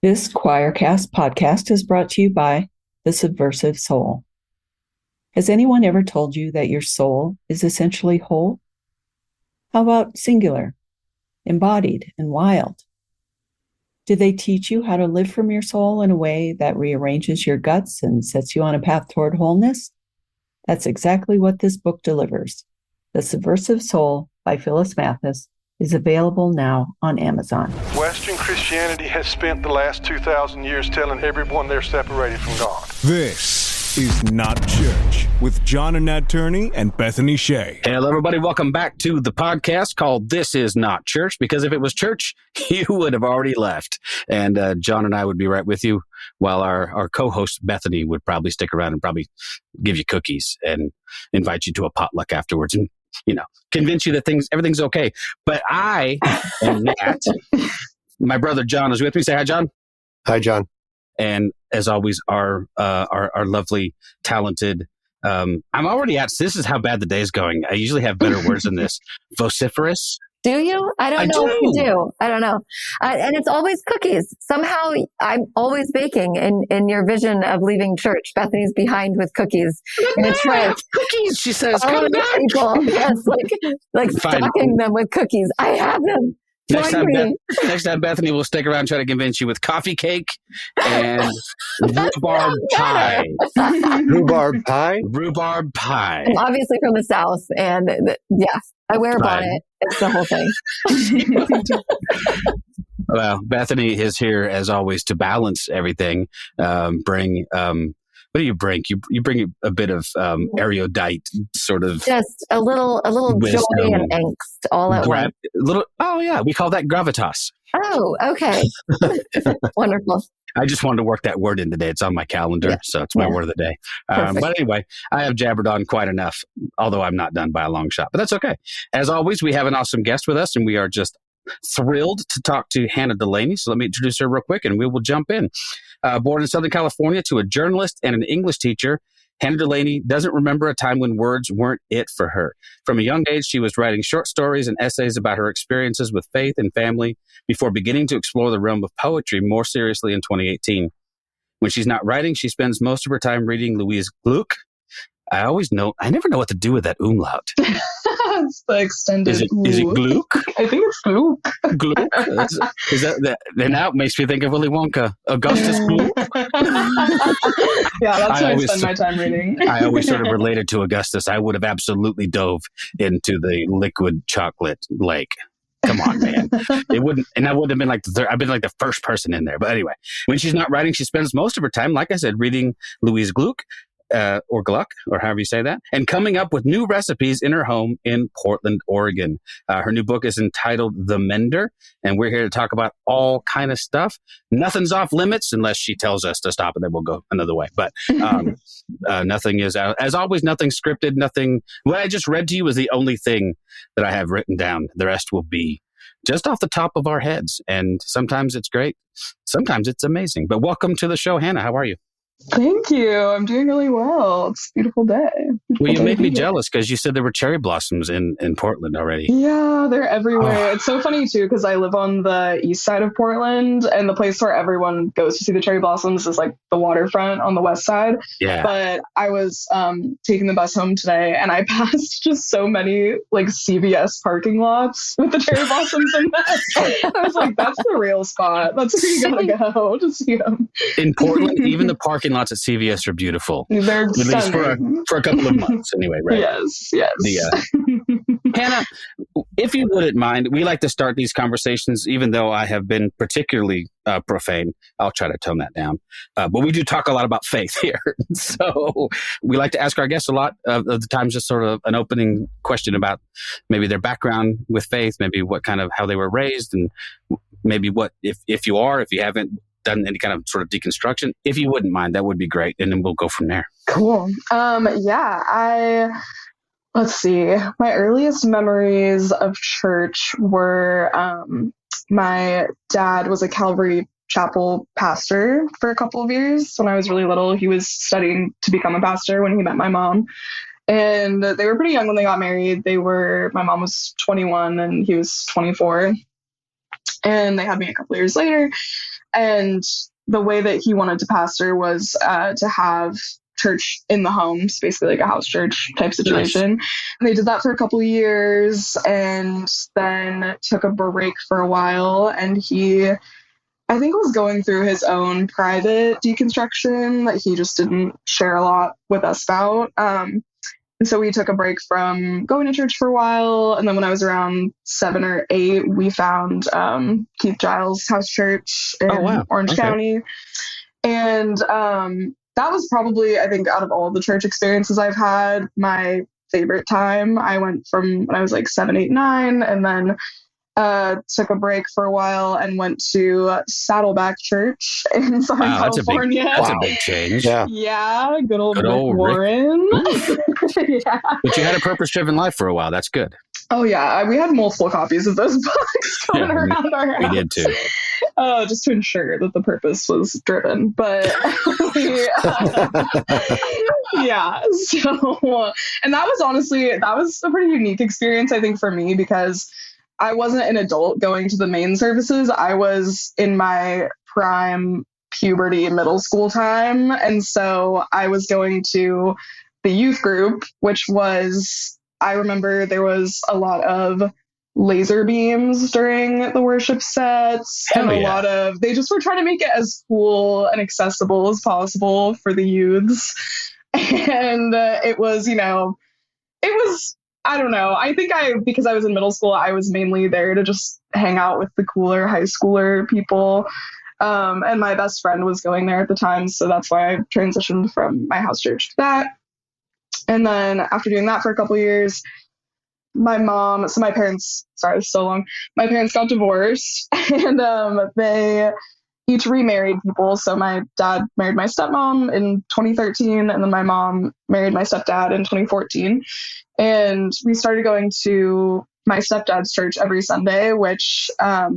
This Choircast podcast is brought to you by The Subversive Soul. Has anyone ever told you that your soul is essentially whole? How about singular, embodied, and wild? Did they teach you how to live from your soul in a way that rearranges your guts and sets you on a path toward wholeness? That's exactly what this book delivers. The Subversive Soul by Phyllis Mathis is available now on Amazon. Western Christianity has spent the last 2,000 years telling everyone they're separated from God. This is Not Church with John and Nat Turney and Bethany Shea. Hello, everybody. Welcome back to the podcast called This Is Not Church, because if it was church, you would have already left. And John and I would be right with you, while our co-host Bethany would probably stick around and probably give you cookies and invite you to a potluck afterwards and, convince you that everything's okay. But I am Nat. My brother John is with me. Say hi, John. Hi, John. And as always, our lovely, talented, I'm already at, this is how bad the day is going. I usually have better words than this. Vociferous. Do you? I don't know if you do. I don't know. And it's always cookies. Somehow I'm always baking in your vision of leaving church. Bethany's behind with cookies in a tray. Cookies, she says. All the people, yes, like stocking them with cookies. I have them. Next time Bethany will stick around and try to convince you with coffee cake and rhubarb pie. Rhubarb pie? Rhubarb pie. I'm obviously from the South, and yes, I wear a bonnet. It's the whole thing. Well, Bethany is here as always to balance everything. What do you bring? You bring a bit of erudite sort of, just a little wisdom, joy and angst all at once. Oh yeah, we call that gravitas. Oh, okay. Wonderful. I just wanted to work that word in today. It's on my calendar, so it's my word of the day. But anyway, I have jabbered on quite enough, although I'm not done by a long shot. But that's okay. As always, we have an awesome guest with us, and we are just thrilled to talk to Hannah Dulaney. So let me introduce her real quick, and we will jump in. Born in Southern California to a journalist and an English teacher, Hannah Dulaney doesn't remember a time when words weren't it for her. From a young age, she was writing short stories and essays about her experiences with faith and family before beginning to explore the realm of poetry more seriously in 2018. When she's not writing, she spends most of her time reading Louise Glück. I never know what to do with that umlaut. It's the extended. Is it Glück? I think it's Glück. Glück? Is that now it makes me think of Willy Wonka. Augustus Glück? Yeah, that's what I spend my time reading. I always sort of related to Augustus. I would have absolutely dove into the liquid chocolate lake. Come on, man. It wouldn't, and I would have been I've been like the first person in there. But anyway, when she's not writing, she spends most of her time, like I said, reading Louise Glück, or Gluck, or however you say that, and coming up with new recipes in her home in Portland, Oregon. Her new book is entitled The Mender, and we're here to talk about all kind of stuff. Nothing's off limits unless she tells us to stop, and then we'll go another way. But nothing is, as always, nothing scripted, nothing. What I just read to you is the only thing that I have written down. The rest will be just off the top of our heads, and sometimes it's great, sometimes it's amazing. But welcome to the show, Hannah. How are you? Thank you. I'm doing really well. It's a beautiful day. Well, you made me jealous because you said there were cherry blossoms in Portland already. Yeah, they're everywhere. It's so funny, too, because I live on the east side of Portland, and the place where everyone goes to see the cherry blossoms is like the waterfront on the west side. Yeah. But I was taking the bus home today, and I passed just so many like CVS parking lots with the cherry blossoms in them. I was like, that's the real spot. That's where you gotta go to see them. In Portland, even the parking lots at CVS are beautiful. They're at least for a couple of months anyway, right? Yes. Hannah, if you wouldn't mind, we like to start these conversations, even though I have been particularly profane. I'll try to tone that down. But we do talk a lot about faith here. So we like to ask our guests a lot of the times just sort of an opening question about maybe their background with faith, maybe what kind of, how they were raised, and maybe what, if you haven't done any kind of sort of deconstruction, if you wouldn't mind, that would be great. And then we'll go from there. Cool. Let's see. My earliest memories of church were my dad was a Calvary Chapel pastor for a couple of years. When I was really little, he was studying to become a pastor when he met my mom. And they were pretty young when they got married. My mom was 21 and he was 24. And they had me a couple of years later. And the way that he wanted to pastor was to have church in the home, so basically like a house church type situation. Nice. And they did that for a couple of years and then took a break for a while. And he, I think, was going through his own private deconstruction that he just didn't share a lot with us about. And so we took a break from going to church for a while. And then when I was around 7 or 8, we found Keith Giles' house church in Orange County. And that was probably, I think, out of all the church experiences I've had, my favorite time. I went from when I was like 7, 8, 9, and then took a break for a while and went to Saddleback Church in Southern California. That's a big change. Yeah, good old Rick Warren. Yeah. But you had a purpose-driven life for a while. That's good. Oh, yeah. We had multiple copies of those books going around our house. We did, too. Just to ensure that the purpose was driven. But, yeah. So, and that was a pretty unique experience, I think, for me, because I wasn't an adult going to the main services. I was in my prime puberty middle school time. And so I was going to the youth group, which was, I remember there was a lot of laser beams during the worship sets. And a lot of, they just were trying to make it as cool and accessible as possible for the youths. And it was, I don't know. I think because I was in middle school, I was mainly there to just hang out with the cooler high schooler people. And my best friend was going there at the time. So that's why I transitioned from my house church to that. And then after doing that for a couple of years, my parents got divorced and they each remarried people. So my dad married my stepmom in 2013, and then my mom married my stepdad in 2014. And we started going to my stepdad's church every Sunday, which I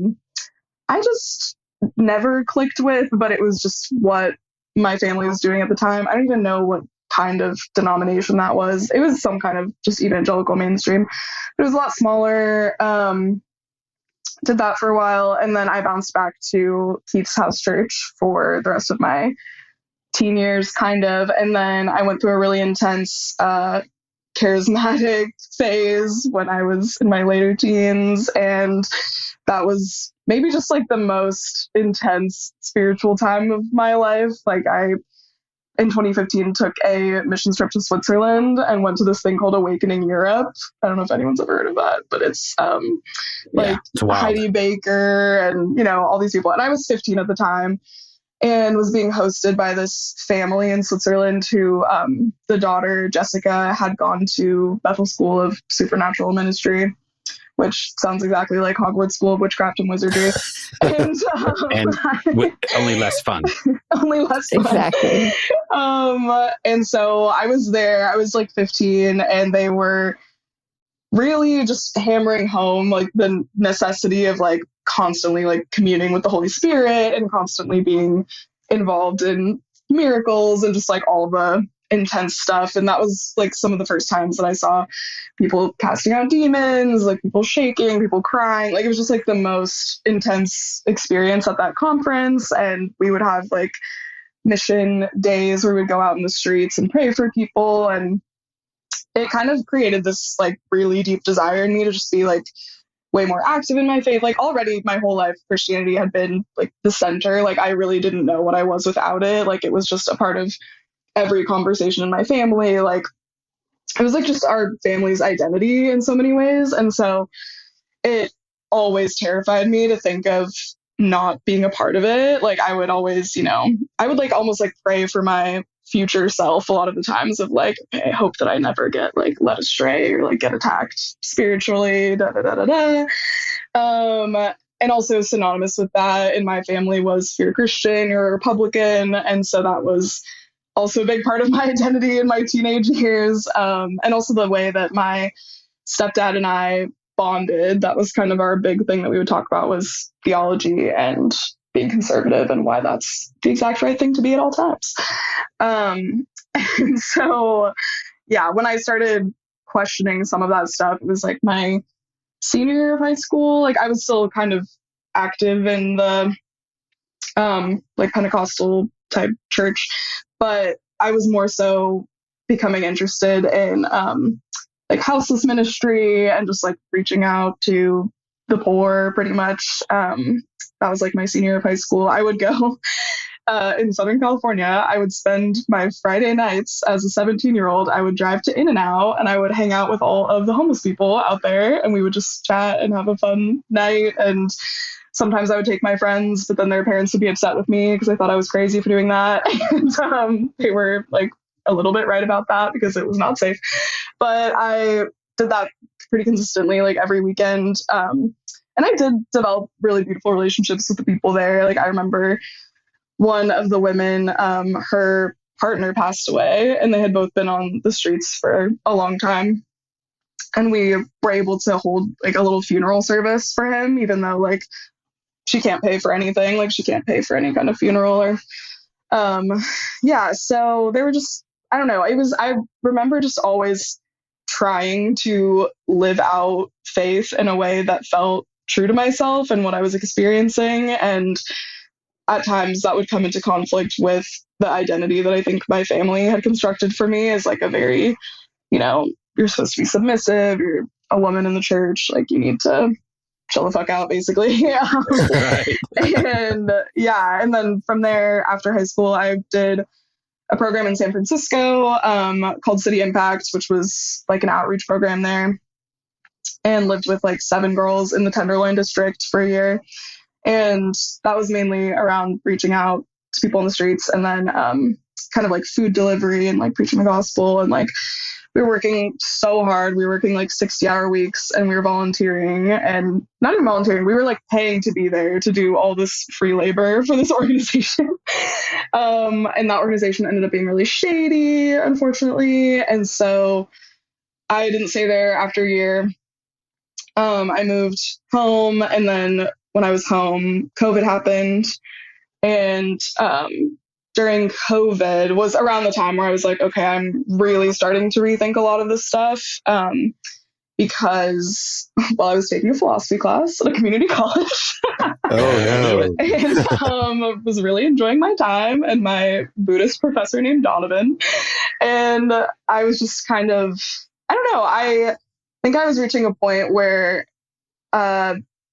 just never clicked with, but it was just what my family was doing at the time. I don't even know what kind of denomination that was. It was some kind of just evangelical mainstream. It was a lot smaller. Did that for a while, and then I bounced back to Keith's house church for the rest of my teen years, kind of. And then I went through a really intense charismatic phase when I was in my later teens, and that was maybe just like the most intense spiritual time of my life. Like I, in 2015, took a mission trip to Switzerland and went to this thing called Awakening Europe. I don't know if anyone's ever heard of that, but it's it's Heidi Baker and, all these people. And I was 15 at the time and was being hosted by this family in Switzerland who the daughter, Jessica, had gone to Bethel School of Supernatural Ministry, which sounds exactly like Hogwarts School of Witchcraft and Wizardry. And only less fun. Only less fun. Exactly. And so I was there. I was like 15, and they were really just hammering home like the necessity of like constantly like communing with the Holy Spirit and constantly being involved in miracles and just like all the intense stuff. And that was like some of the first times that I saw people casting out demons, like people shaking, people crying. Like it was just like the most intense experience at that conference. And we would have like mission days where we would go out in the streets and pray for people. And it kind of created this like really deep desire in me to just be like way more active in my faith. Like already my whole life, Christianity had been like the center. Like I really didn't know what I was without it. Like it was just a part of every conversation in my family. Like it was like just our family's identity in so many ways. And so it always terrified me to think of not being a part of it. Like I would always, I would like almost like pray for my future self a lot of the times of like, okay, I hope that I never get like led astray or like get attacked spiritually, and also synonymous with that in my family was if you're a Christian, you're a Republican. And so that was also a big part of my identity in my teenage years. And also the way that my stepdad and I bonded, that was kind of our big thing that we would talk about was theology and being conservative and why that's the exact right thing to be at all times. And so, yeah, when I started questioning some of that stuff, it was like my senior year of high school. Like I was still kind of active in the like Pentecostal type church, but I was more so becoming interested in like houseless ministry and just like reaching out to the poor pretty much. That was like my senior year of high school. I would go in Southern California. I would spend my Friday nights as a 17-year-old. I would drive to In-N-Out and I would hang out with all of the homeless people out there, and we would just chat and have a fun night. And sometimes I would take my friends, but then their parents would be upset with me because I thought I was crazy for doing that. And they were like a little bit right about that because it was not safe. But I did that pretty consistently, like every weekend. And I did develop really beautiful relationships with the people there. Like I remember one of the women, her partner passed away, and they had both been on the streets for a long time. And we were able to hold like a little funeral service for him, even though like she can't pay for anything. Like she can't pay for any kind of funeral or, yeah. So they were just, I don't know. I remember just always trying to live out faith in a way that felt true to myself and what I was experiencing. And at times that would come into conflict with the identity that I think my family had constructed for me as like a very, you're supposed to be submissive, you're a woman in the church, like you need to chill the fuck out, basically. Yeah. Right. And then from there, after high school, I did a program in San Francisco called City Impact, which was like an outreach program there, and lived with like 7 girls in the Tenderloin district for a year. And that was mainly around reaching out to people in the streets, and then kind of like food delivery and like preaching the gospel. And like we were working so hard. We were working like 60-hour weeks, and we were volunteering, and not even volunteering. We were like paying to be there to do all this free labor for this organization. And that organization ended up being really shady, unfortunately. And so I didn't stay there after a year. I moved home, and then when I was home, COVID happened. And during COVID was around the time where I was like, okay, I'm really starting to rethink a lot of this stuff, because while I was taking a philosophy class at a community college. Oh, no. And was really enjoying my time, and my Buddhist professor named Donovan. And I was just kind of, I don't know, I think I was reaching a point where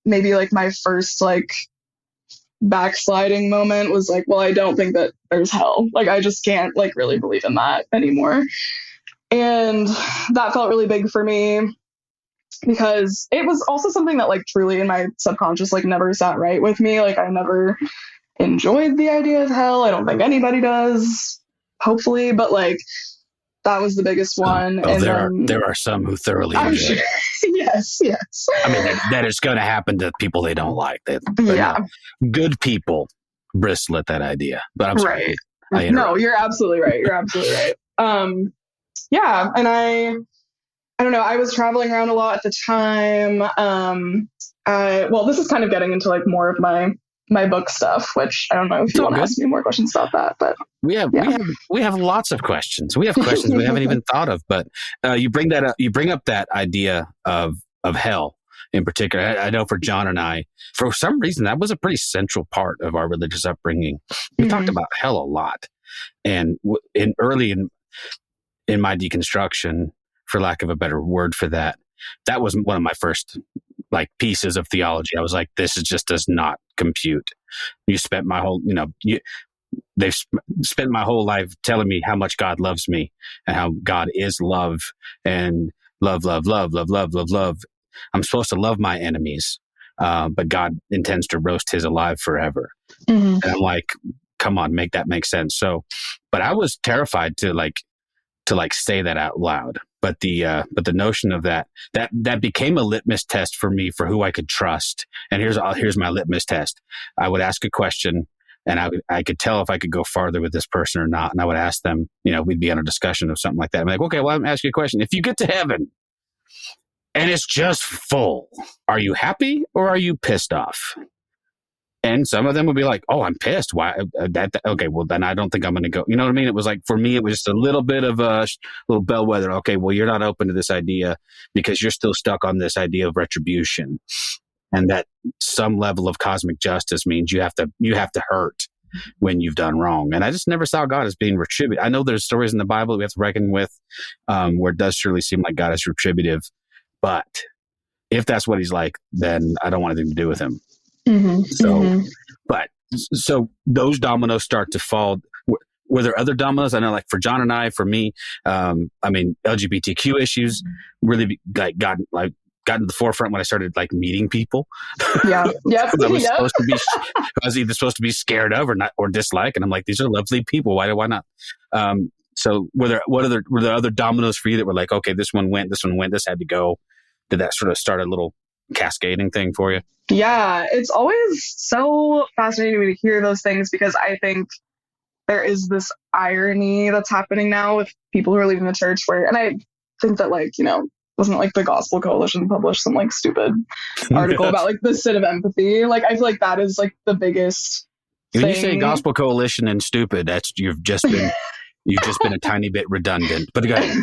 maybe like my first like backsliding moment was like, well, I don't think that there's hell. Like I just can't like really believe in that anymore. And that felt really big for me because it was also something that like truly in my subconscious like never sat right with me. Like I never enjoyed the idea of hell. I don't think anybody does, hopefully, but like that was the biggest one. Oh, and there are some who thoroughly enjoy sure. it. Yes. I mean, that is going to happen to people they don't like. Yeah. No, good people bristle at that idea. But I'm sorry. Right. No, you're absolutely right. Yeah. And I don't know. I was traveling around a lot at the time. Well, this is kind of getting into like more of my book stuff, which I don't know if you want to ask me more questions about that, but we have lots of questions. We have questions we haven't even thought of, but you bring that up. You bring up that idea of hell in particular. I know for John and I, for some reason, that was a pretty central part of our religious upbringing. We talked about hell a lot, and early in my deconstruction, for lack of a better word for that, that was one of my first like pieces of theology. I was like, this just does not compute. You spent my whole, they've spent my whole life telling me how much God loves me and how God is love and love. I'm supposed to love my enemies, but God intends to roast his alive forever. And I'm like, come on, make that make sense. So, but I was terrified to say that out loud. But the notion of that became a litmus test for me for who I could trust. And here's my litmus test. I would ask a question, and I could tell if I could go farther with this person or not. And I would ask them, we'd be on a discussion of something like that. I'm like, okay, well, I'm asking you a question. If you get to heaven and it's just full, are you happy or are you pissed off? And some of them would be like, oh, I'm pissed. Why? Okay, well, then I don't think I'm going to go. You know what I mean? It was like, for me, it was just a little bit of a little bellwether. Okay, well, you're not open to this idea because you're still stuck on this idea of retribution. and that some level of cosmic justice means you have to hurt when you've done wrong. And I just never saw God as being retributive. I know there's stories in the Bible that we have to reckon with, where it does surely seem like God is retributive, but if that's what he's like, then I don't want anything to do with him. So those dominoes start to fall. Were there other dominoes? I know, like for John and I, for me, LGBTQ issues really got to the forefront when I started like meeting people. Yeah. Yep. I was either supposed to be scared of or dislike, and I'm like, these are lovely people. Why not? So were there other dominoes for you that were like, okay, this one went, this had to go? Did that sort of start a little cascading thing for you? Yeah, it's always so fascinating to me to hear those things, because I think there is this irony that's happening now with people who are leaving the church and I think that, like, wasn't like the Gospel Coalition published some like stupid article about like the sin of empathy. Like, I feel like that is like the biggest when thing. You say Gospel Coalition and stupid, you've just been a tiny bit redundant. But go ahead.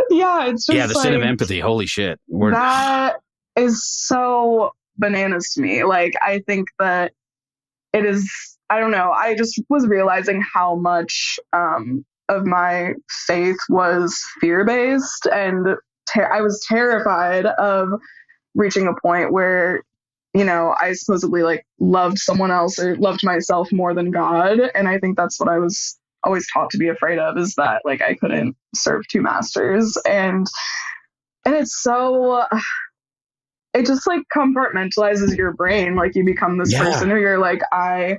Yeah, it's just the sin of empathy. Holy shit. That is so bananas to me. Like, I think that it is, I don't know. I just was realizing how much of my faith was fear-based, and I was terrified of reaching a point where, I supposedly like loved someone else or loved myself more than God. And I think that's what I was always taught to be afraid of, is that like I couldn't serve two masters. And it's so, it just like compartmentalizes your brain. Like, you become this person who you're like, I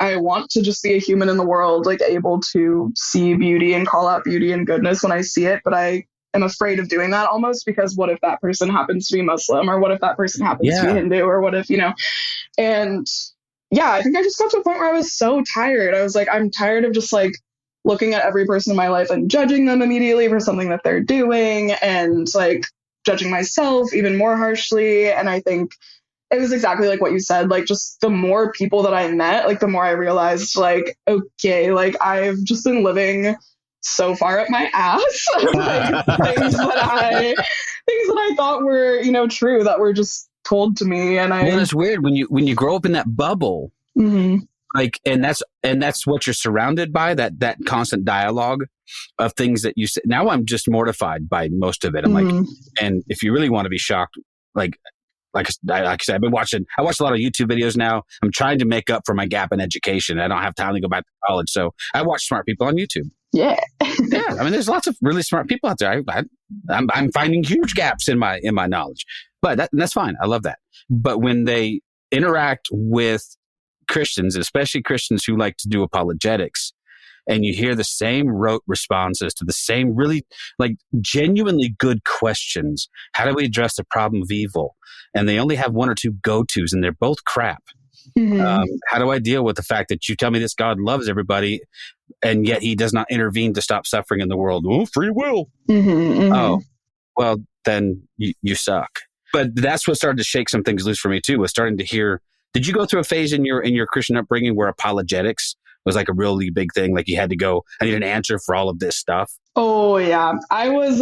want to just be a human in the world, like able to see beauty and call out beauty and goodness when I see it. But I am afraid of doing that almost, because what if that person happens to be Muslim, or what if that person happens to be Hindu, or what if, and yeah, I think I just got to a point where I was so tired. I was like, I'm tired of just like looking at every person in my life and judging them immediately for something that they're doing, and like judging myself even more harshly. And I think it was exactly like what you said, like just the more people that I met, like the more I realized like, okay, like I've just been living so far up my ass, like things that I thought were, true, that were just told to me. And it's weird when you grow up in that bubble, like, and that's what you're surrounded by, that constant dialogue of things that you say. Now I'm just mortified by most of it. I'm like, and if you really want to be shocked, like I said, I watch a lot of YouTube videos now. I'm trying to make up for my gap in education. I don't have time to go back to college, so I watch smart people on YouTube. Yeah. I mean, there's lots of really smart people out there. I'm finding huge gaps in my knowledge, but that's fine. I love that. But when they interact with Christians, especially Christians who like to do apologetics, and you hear the same rote responses to the same really like genuinely good questions. How do we address the problem of evil? And they only have one or two go-tos, and they're both crap. How do I deal with the fact that you tell me this God loves everybody, and yet he does not intervene to stop suffering in the world? Oh, free will. Oh, well, then you suck. But that's what started to shake some things loose for me too, was starting to hear. Did you go through a phase in your Christian upbringing where apologetics was like a really big thing? Like you had to go, I need an answer for all of this stuff. Oh yeah. I was,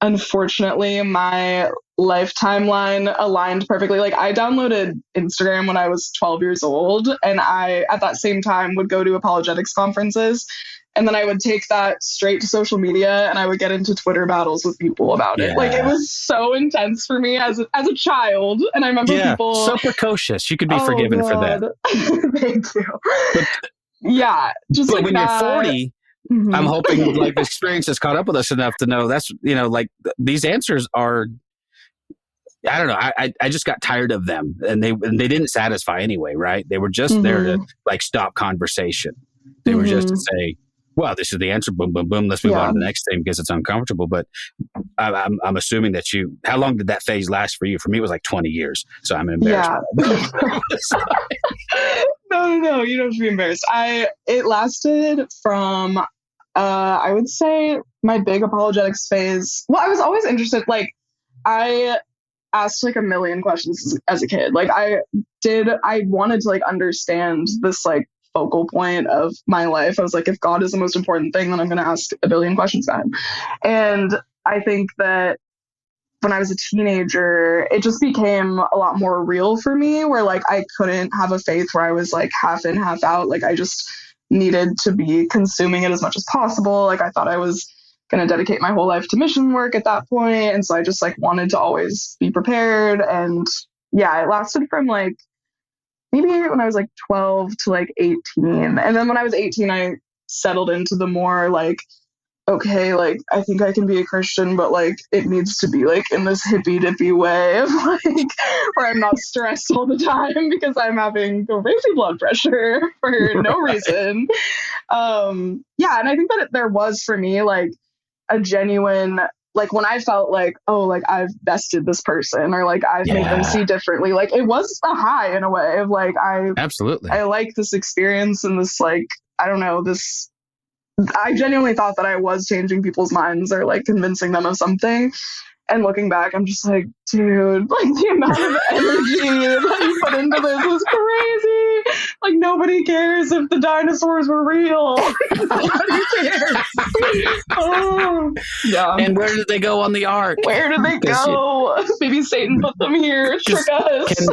unfortunately, my life timeline aligned perfectly. Like, I downloaded Instagram when I was 12 years old, and I, at that same time, would go to apologetics conferences. And then I would take that straight to social media, and I would get into Twitter battles with people about it. Like, it was so intense for me as a child. And I remember people... so precocious. You could be forgiven for that. Thank you. Just but like when that. You're 40... I'm hoping like the experience has caught up with us enough to know that's, like these answers are, I don't know. I just got tired of them, and they didn't satisfy anyway, right? They were just there to like stop conversation. They were just to say, well, this is the answer. Boom, boom, boom. Let's move on to the next thing because it's uncomfortable. But I'm assuming that how long did that phase last for you? For me, it was like 20 years. So I'm embarrassed. No, you don't have to be embarrassed. It lasted from, I would say my big apologetics phase. Well, I was always interested. Like, I asked like a million questions as a kid. Like I wanted to like understand this like focal point of my life. I was like, if God is the most important thing, then I'm going to ask a billion questions about him. And I think that when I was a teenager, it just became a lot more real for me, where like I couldn't have a faith where I was like half in, half out. Like I just needed to be consuming it as much as possible. Like I thought I was going to dedicate my whole life to mission work at that point. And so I just like wanted to always be prepared. And yeah, it lasted from like maybe when I was like 12 to like 18. And then when I was 18, I settled into the more like, okay, like I think I can be a Christian, but like it needs to be like in this hippy dippy way of like where I'm not stressed all the time because I'm having crazy blood pressure for no reason. Yeah, and I think that there was for me like a genuine, like when I felt like, oh, like I've bested this person or like I've made them see differently, like it was a high in a way of like I like this experience and this like, I don't know, this, I genuinely thought that I was changing people's minds or like convincing them of something. And looking back, I'm just like, dude, like the amount of energy that you put into this is crazy. Like nobody cares if the dinosaurs were real. Nobody cares. Oh, yeah. And where did they go on the ark? Where did they go? Maybe Satan put them here to trick us.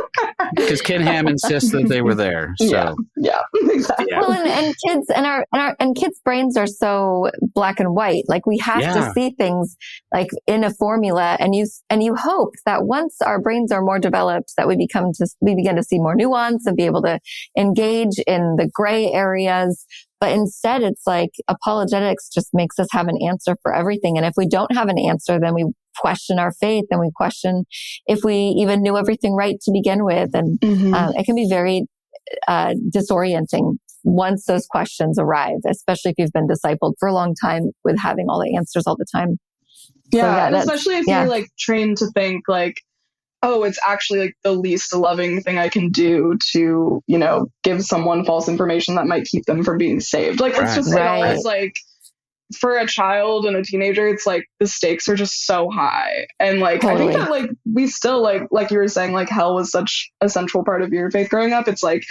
Because Ken Ham insists that they were there. So. Yeah, exactly. Well, and kids and kids' brains are so black and white. Like we have to see things like in a formula. And you hope that once our brains are more developed, that we begin to see more nuance and be able to engage in the gray areas. But instead, it's like apologetics just makes us have an answer for everything. And if we don't have an answer, then we question our faith and we question if we even knew everything right to begin with. And it can be very disorienting once those questions arrive, especially if you've been discipled for a long time with having all the answers all the time. Yeah, and especially if you're like trained to think like, oh, it's actually like the least loving thing I can do to, you know, give someone false information that might keep them from being saved. Like it's just it's like for a child and a teenager, it's like the stakes are just so high. And like I think that like we still like you were saying, like hell was such a central part of your faith growing up. It's like,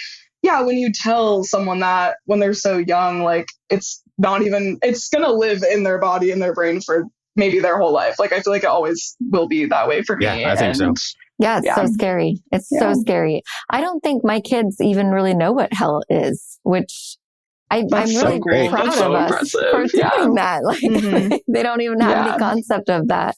yeah, when you tell someone that when they're so young, like it's gonna live in their body and their brain for maybe their whole life. Like I feel like it always will be that way for me. Yeah, I think so. Yeah, it's so scary. It's so scary. I don't think my kids even really know what hell is, which I'm really proud of us for doing that. Like they don't even have any concept of that,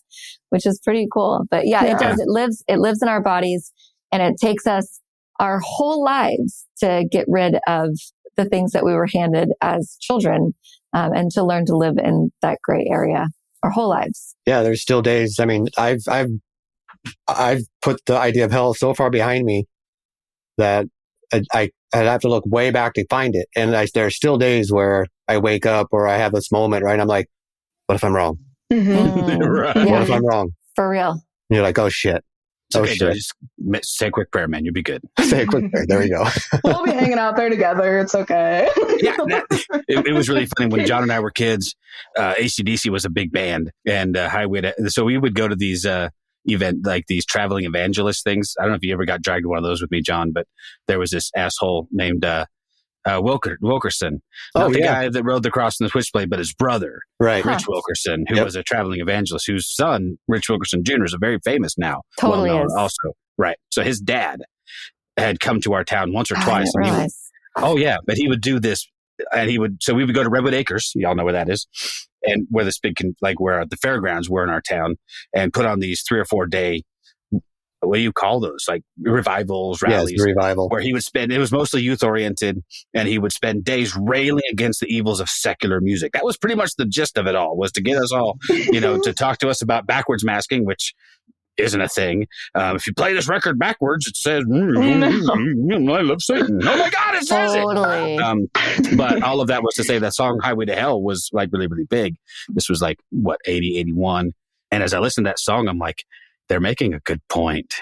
which is pretty cool. But it does. It lives in our bodies, and it takes us our whole lives to get rid of the things that we were handed as children, and to learn to live in that gray area our whole lives. Yeah, there's still days. I mean, I've put the idea of hell so far behind me that I'd have to look way back to find it. And there are still days where I wake up or I have this moment, right? And I'm like, what if I'm wrong? What if I'm wrong? For real. And you're like, oh shit. Okay, just say a quick prayer, man. You'll be good. Say a quick prayer. There we go. We'll be hanging out there together. It's okay. It was really funny when John and I were kids. AC/DC was a big band, and so we would go to these these traveling evangelist things. I don't know if you ever got dragged to one of those with me, John, but there was this asshole named Wilkerson. Not the guy that rode the cross in the switchblade, but his brother, Rich Wilkerson, who was a traveling evangelist, whose son, Rich Wilkerson Jr., is very famous now. Totally is. Also. Right. So his dad had come to our town once or twice. But he would do this, and so we would go to Redwood Acres. Y'all know where that is. And where this big, where the fairgrounds were in our town, and put on these 3 or 4 day, what do you call those? Like revivals, rallies. Yes, revival. Where he would it was mostly youth oriented, and he would spend days railing against the evils of secular music. That was pretty much the gist of it all, was to get us all, to talk to us about backwards masking, which isn't a thing. If you play this record backwards, it says, I love Satan. Oh my God, it says it. But all of that was to say that song Highway to Hell was like really, really big. This was like, 80, 81. And as I listened to that song, I'm like, they're making a good point.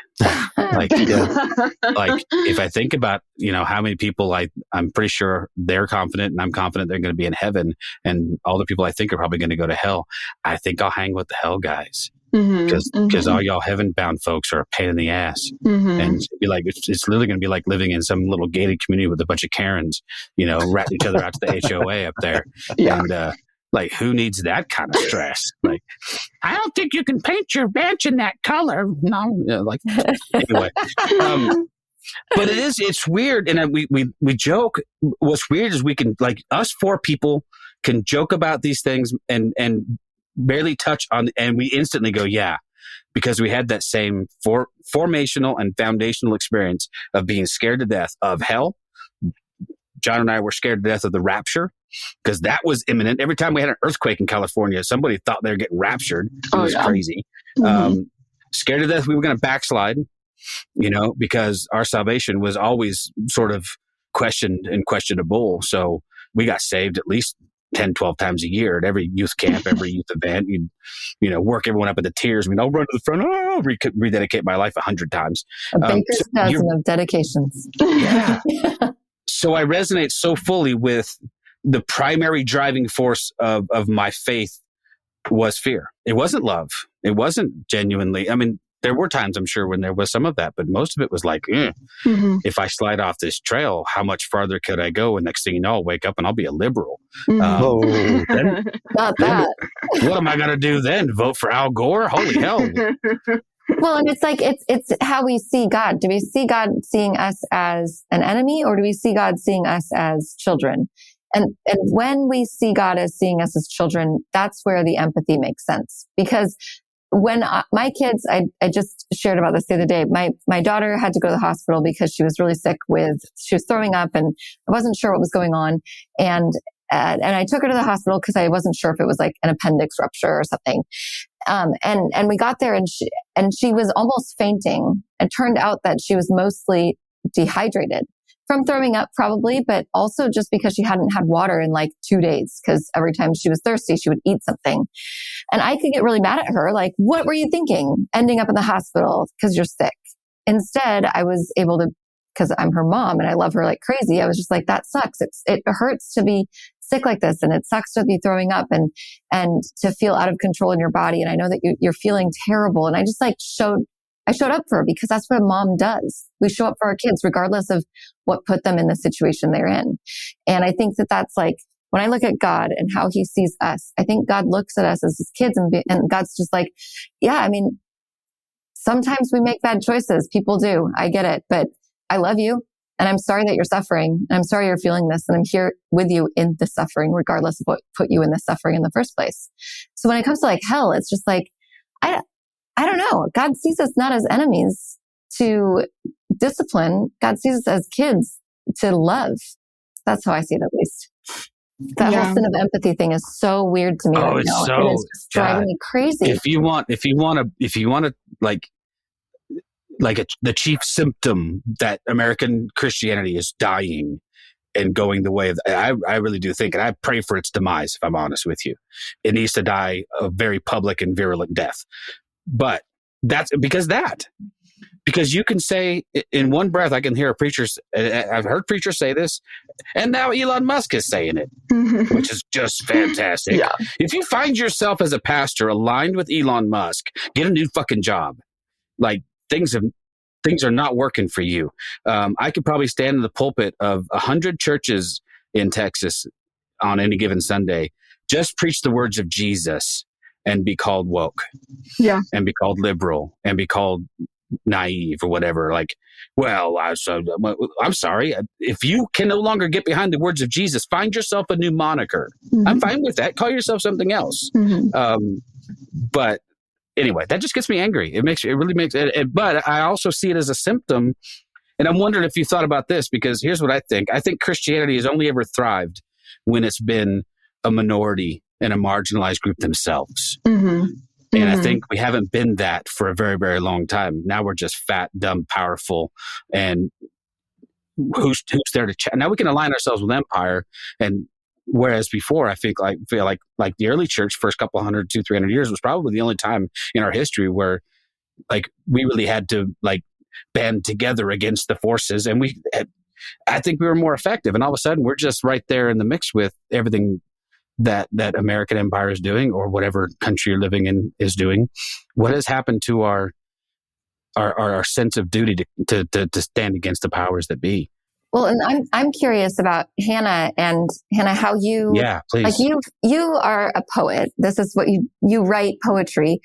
Like if I think about, how many people I'm pretty sure they're confident, and I'm confident they're going to be in heaven, and all the people I think are probably going to go to hell. I think I'll hang with the hell guys. Because all y'all heaven-bound folks are a pain in the ass. And it's literally going to be like living in some little gated community with a bunch of Karens, ratting each other out to the HOA up there. And Like, who needs that kind of stress? Like, I don't think you can paint your bench in that color. No, like, anyway. But it's weird. And we joke. What's weird is we can, like, us four people can joke about these things and barely touch on, and we instantly go, yeah, because we had that same formational and foundational experience of being scared to death of hell. John and I were scared to death of the rapture because that was imminent. Every time we had an earthquake in California, somebody thought they were getting raptured. It was crazy. Scared to death we were going to backslide, because our salvation was always sort of questioned and questionable. So we got saved at least 10, 12 times a year at every youth camp, every youth event. You'd work everyone up into tears. I'll run to the front, rededicate my life 100 times. A baker's dozen of dedications. Yeah. So I resonate so fully with the primary driving force of my faith was fear. It wasn't love. It wasn't genuinely. I mean, there were times, I'm sure, when there was some of that, but most of it was like, if I slide off this trail, how much farther could I go? And next thing you know, I'll wake up and I'll be a liberal. Then, Not that. What am I going to do then? Vote for Al Gore? Holy hell. Well, and it's like, it's how we see God. Do we see God seeing us as an enemy, or do we see God seeing us as children? And when we see God as seeing us as children, that's where the empathy makes sense. Because when my kids, I just shared about this the other day, my daughter had to go to the hospital because she was really sick she was throwing up and I wasn't sure what was going on. And I took her to the hospital because I wasn't sure if it was like an appendix rupture or something. And we got there and she was almost fainting. It turned out that she was mostly dehydrated from throwing up probably, but also just because she hadn't had water in like 2 days, because every time she was thirsty, she would eat something. And I could get really mad at her. Like, what were you thinking? Ending up in the hospital because you're sick. Instead, I was able to, because I'm her mom and I love her like crazy. I was just like, that sucks. It hurts to be sick like this. And it sucks to be throwing up and to feel out of control in your body. And I know that you're feeling terrible. And I just like I showed up for her because that's what a mom does. We show up for our kids regardless of what put them in the situation they're in. And I think that that's like, when I look at God and how he sees us, I think God looks at us as his kids and God's just like, yeah, I mean, sometimes we make bad choices. People do. I get it. But I love you. And I'm sorry that you're suffering. And I'm sorry you're feeling this. And I'm here with you in the suffering, regardless of what put you in the suffering in the first place. So when it comes to like hell, it's just like, I don't know. God sees us not as enemies to discipline. God sees us as kids to love. That's how I see it, at least. That whole sin of empathy thing is so weird to me right now. So, it is just driving me crazy. If you want to the chief symptom that American Christianity is dying and going the way of, I really do think, and I pray for its demise, if I'm honest with you. It needs to die a very public and virulent death. But that's because you can say in one breath, I can hear I've heard preachers say this, and now Elon Musk is saying it, which is just fantastic. Yeah. If you find yourself as a pastor aligned with Elon Musk, get a new fucking job. Like, things are not working for you. I could probably stand in the pulpit of 100 churches in Texas on any given Sunday, just preach the words of Jesus and be called woke, and be called liberal, and be called naive or whatever. Like, well, I'm sorry. If you can no longer get behind the words of Jesus, find yourself a new moniker. I'm fine with that. Call yourself something else. But anyway, that just gets me angry. It really makes it. But I also see it as a symptom. And I'm wondering if you thought about this, because here's what I think. I think Christianity has only ever thrived when it's been a minority and a marginalized group themselves. And I think we haven't been that for a very, very long time. Now we're just fat, dumb, powerful, and who's there to chat? Now we can align ourselves with empire. And whereas before, I feel like the early church, first couple 100, 200, 300 years, was probably the only time in our history where like we really had to like band together against the forces. And I think we were more effective. And all of a sudden we're just right there in the mix with everything that American empire is doing, or whatever country you're living in is doing. What has happened to our sense of duty to stand against the powers that be? Well, and I'm curious about Hannah, how you, please. like you are a poet. This is what you write poetry.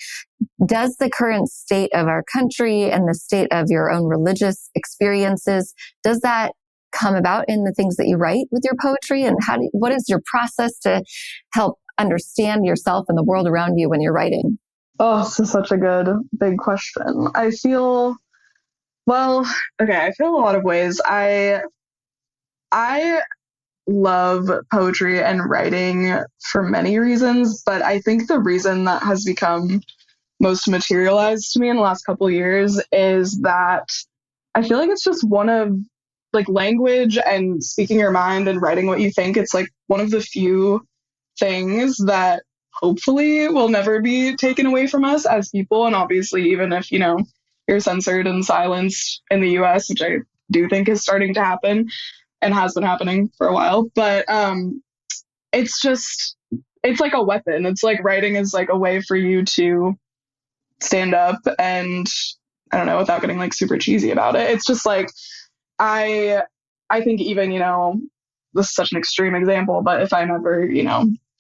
Does the current state of our country and the state of your own religious experiences, does that come about in the things that you write with your poetry? And what is your process to help understand yourself and the world around you when you're writing? Oh, this is such a good, big question. I feel a lot of ways. I love poetry and writing for many reasons, but I think the reason that has become most materialized to me in the last couple of years is that I feel like it's just one of, like, language and speaking your mind and writing what you think. It's like one of the few things that hopefully will never be taken away from us as people. And obviously, even if, you're censored and silenced in the US, which I do think is starting to happen and has been happening for a while. But it's like a weapon. It's like writing is like a way for you to stand up and, I don't know, without getting like super cheesy about it. It's just like, I think even, this is such an extreme example, but if I'm ever,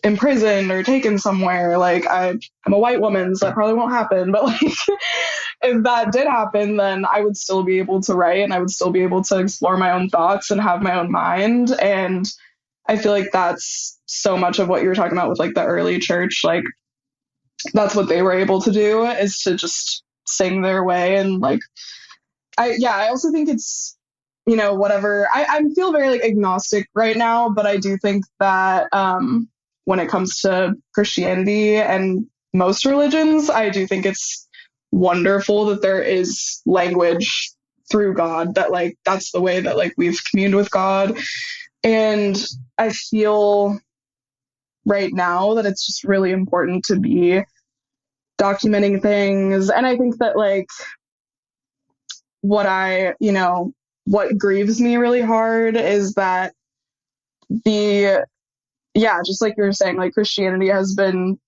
imprisoned or taken somewhere, like I'm a white woman, so that probably won't happen. But like, if that did happen, then I would still be able to write and I would still be able to explore my own thoughts and have my own mind. And I feel like that's so much of what you were talking about with like the early church. Like, that's what they were able to do, is to just sing their way. And like, I also think it's, whatever. I feel very like agnostic right now, but I do think that when it comes to Christianity and most religions, I do think it's wonderful that there is language through God, that like that's the way that like we've communed with God. And I feel right now that it's just really important to be documenting things. And I think that like what grieves me really hard is that just like you were saying, like Christianity has been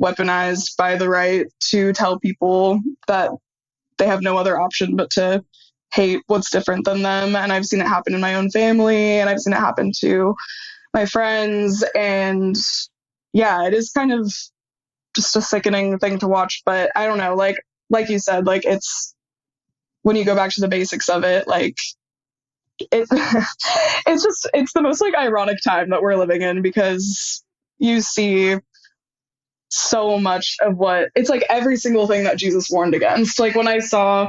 weaponized by the right to tell people that they have no other option but to hate what's different than them. And I've seen it happen in my own family, and I've seen it happen to my friends. And it is kind of just a sickening thing to watch. But I don't know, like you said, like it's, when you go back to the basics of it, like it's the most like ironic time that we're living in, because you see so much of what it's like every single thing that Jesus warned against. Like when I saw,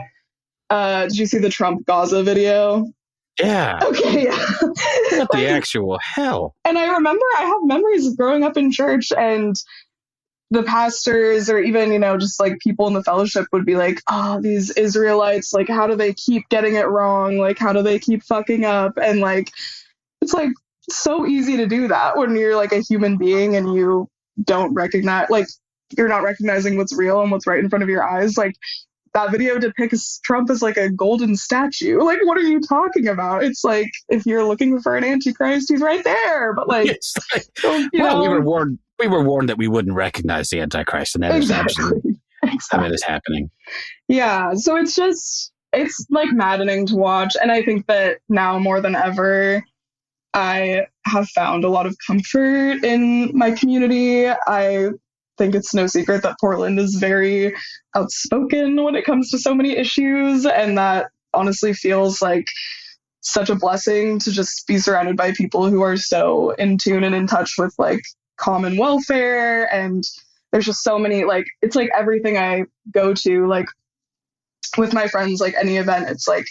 did you see the Trump Gaza video? Yeah. Okay. Yeah. What the actual hell? And I remember I have memories of growing up in church, and the pastors, or even, just like people in the fellowship would be like, oh, these Israelites, like, how do they keep getting it wrong? Like, how do they keep fucking up? And like, it's like so easy to do that when you're like a human being and you don't recognize, like, you're not recognizing what's real and what's right in front of your eyes. Like, that video depicts Trump as like a golden statue. Like, what are you talking about? It's like, if you're looking for an antichrist, he's right there. But like, we were warned that we wouldn't recognize the antichrist, and that is absolutely that is happening. Yeah, so it's like maddening to watch, and I think that now more than ever, I have found a lot of comfort in my community. I think it's no secret that Portland is very outspoken when it comes to so many issues, and that honestly feels like such a blessing to just be surrounded by people who are so in tune and in touch with like common welfare. And there's just so many, like, it's like everything I go to, like with my friends, like any event, it's like,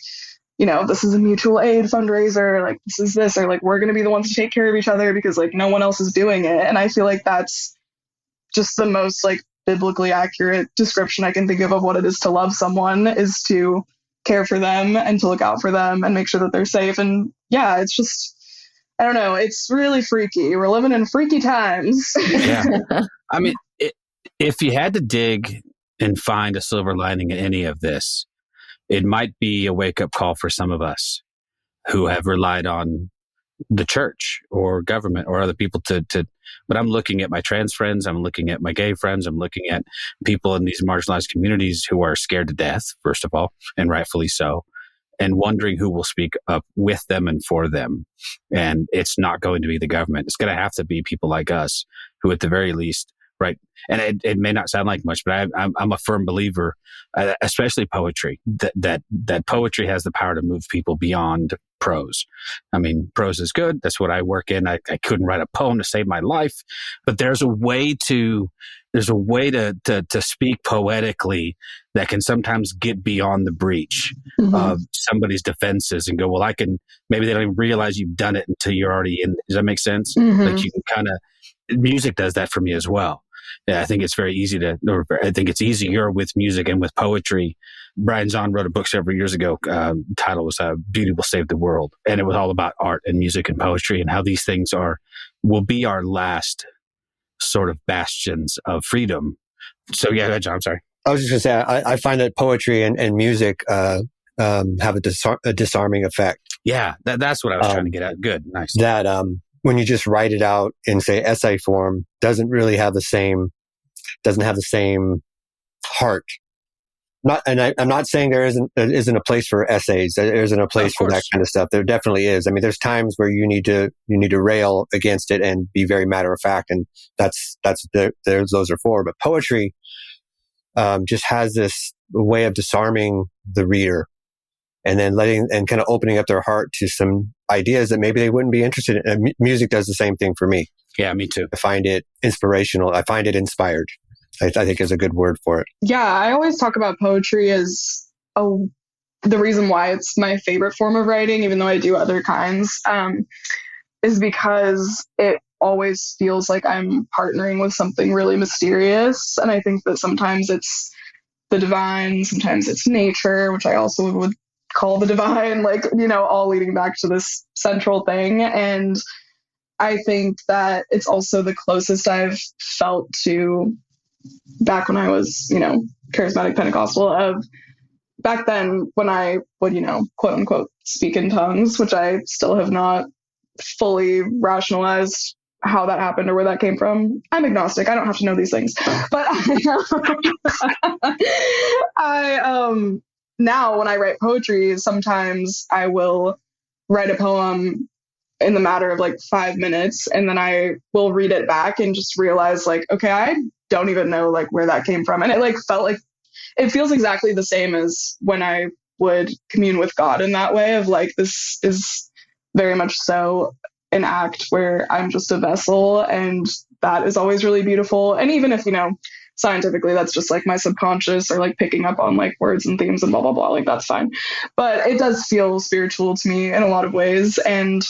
this is a mutual aid fundraiser, like this is this, or like we're going to be the ones to take care of each other because like no one else is doing it. And I feel like that's just the most like biblically accurate description I can think of what it is to love someone, is to care for them and to look out for them and make sure that they're safe. And yeah, it's just, I don't know, it's really freaky. We're living in freaky times. Yeah. I mean, if you had to dig and find a silver lining in any of this, it might be a wake-up call for some of us who have relied on the church or government or other people but I'm looking at my trans friends, I'm looking at my gay friends, I'm looking at people in these marginalized communities who are scared to death, first of all, and rightfully so. and wondering who will speak up with them and for them. And it's not going to be the government. It's going to have to be people like us who, at the very least, right. And it may not sound like much, but I'm a firm believer, especially poetry, that poetry has the power to move people beyond prose. I mean, prose is good. That's what I work in. I couldn't write a poem to save my life, but there's a way to speak poetically that can sometimes get beyond the breach of somebody's defenses and go, well, maybe they don't even realize you've done it until you're already in. Does that make sense? Like you can music does that for me as well. Yeah, I think it's very easy I think it's easier with music and with poetry. Brian Zahn wrote a book several years ago. Title was Beauty Will Save the World. And it was all about art and music and poetry and how these things will be our last sort of bastions of freedom. So yeah, John, I'm sorry. I was just going to say, I find that poetry and music have a disarming effect. Yeah, that's what I was trying to get at. Good, nice. That when you just write it out in, say, essay form, doesn't have the same heart. I'm not saying there isn't a place for essays. There isn't a place for that kind of stuff. There definitely is. I mean, there's times where you need to rail against it and be very matter of fact, and those are for. But poetry just has this way of disarming the reader, and then kind of opening up their heart to some ideas that maybe they wouldn't be interested in. Music does the same thing for me. Yeah, me too. I find it inspirational. I find it inspired. I think is a good word for it. Yeah, I always talk about poetry as the reason why it's my favorite form of writing, even though I do other kinds, is because it always feels like I'm partnering with something really mysterious. And I think that sometimes it's the divine, sometimes it's nature, which I also would call the divine, all leading back to this central thing. And I think that it's also the closest I've felt to back when I was, charismatic Pentecostal, of back then when I would, quote unquote, speak in tongues, which I still have not fully rationalized how that happened or where that came from. I'm agnostic. I don't have to know these things. But I now when I write poetry, sometimes I will write a poem in the matter of 5 minutes, and then I will read it back and just realize okay, I don't even know where that came from. And it felt like it feels exactly the same as when I would commune with God in that way of this is very much so an act where I'm just a vessel, and that is always really beautiful. And even if, scientifically that's just my subconscious or picking up on words and themes and blah, blah, blah, that's fine. But it does feel spiritual to me in a lot of ways. And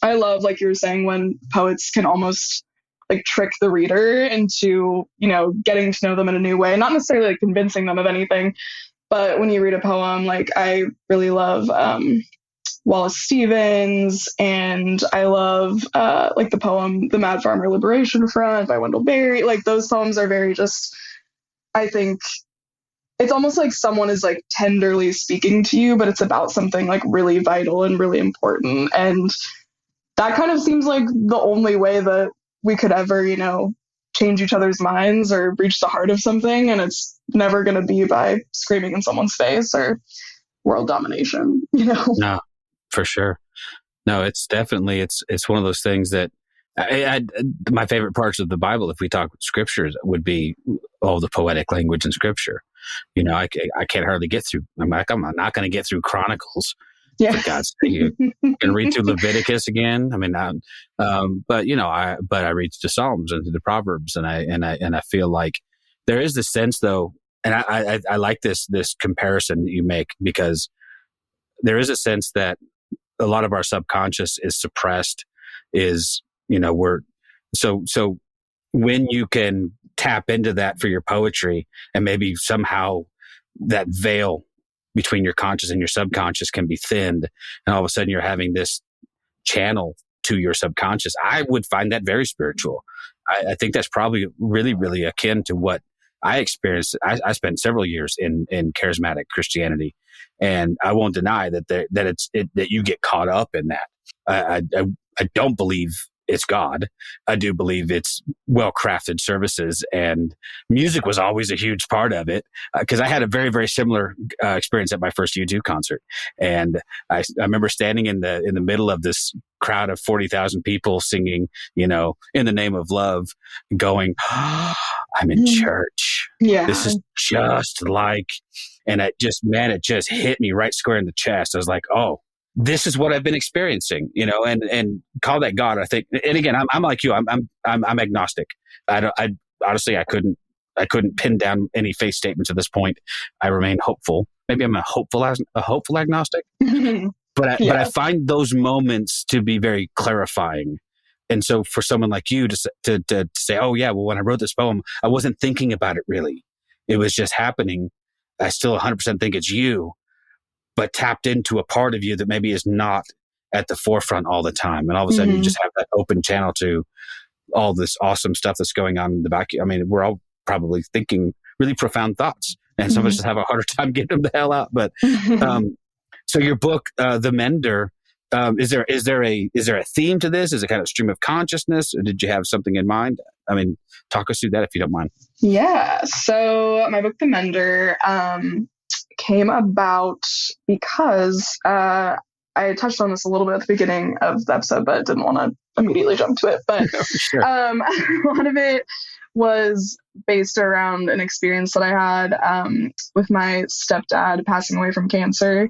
I love, like you were saying, when poets can almost trick the reader into, getting to know them in a new way, not necessarily convincing them of anything. But when you read a poem, I really love Wallace Stevens, and I love the poem The Mad Farmer Liberation Front by Wendell Berry. Those poems are very just, I think it's almost like someone is tenderly speaking to you, but it's about something really vital and really important. And that kind of seems like the only way that we could ever, change each other's minds or reach the heart of something. And it's never going to be by screaming in someone's face or world domination, No, for sure. No, it's definitely, it's one of those things that my favorite parts of the Bible, if we talk scriptures, would be all the poetic language in scripture. I can't hardly get through. I'm not going to get through Chronicles. Yeah. For God's sake, you can read through Leviticus again. I mean, but I read the Psalms and the Proverbs, and I feel like there is this sense, though, and I like this comparison that you make, because there is a sense that a lot of our subconscious is suppressed. We're so when you can tap into that for your poetry, and maybe somehow that veil between your conscious and your subconscious can be thinned, and all of a sudden you're having this channel to your subconscious. I would find that very spiritual. I think that's probably really, really akin to what I experienced. I spent several years in charismatic Christianity, and I won't deny that that you get caught up in that. I don't believe it's God. I do believe it's well-crafted services, and music was always a huge part of it. Because I had a very, very similar experience at my first U2 concert, and I remember standing in the middle of this crowd of 40,000 people singing, "In the Name of Love," going, oh, "I'm in church. Yeah. This is just like," and it just hit me right square in the chest. I was like, "Oh, this is what I've been experiencing," and call that God. I think, and again, I'm like you. I'm agnostic. I honestly, I couldn't pin down any faith statements at this point. I remain hopeful. Maybe I'm a hopeful agnostic, but I find those moments to be very clarifying. And so, for someone like you to say, "Oh yeah, well, when I wrote this poem, I wasn't thinking about it really. It was just happening." I still 100% think it's you, but tapped into a part of you that maybe is not at the forefront all the time. And all of a sudden you just have that open channel to all this awesome stuff that's going on in the back. I mean, we're all probably thinking really profound thoughts, and some of us just have a harder time getting them the hell out. But, so your book, The Mender, is there a theme to this? Is it kind of stream of consciousness, or did you have something in mind? I mean, talk us through that if you don't mind. Yeah. So my book, The Mender, came about because I touched on this a little bit at the beginning of the episode, but didn't want to immediately jump to it. But Sure. a lot of it was based around an experience that I had with my stepdad passing away from cancer.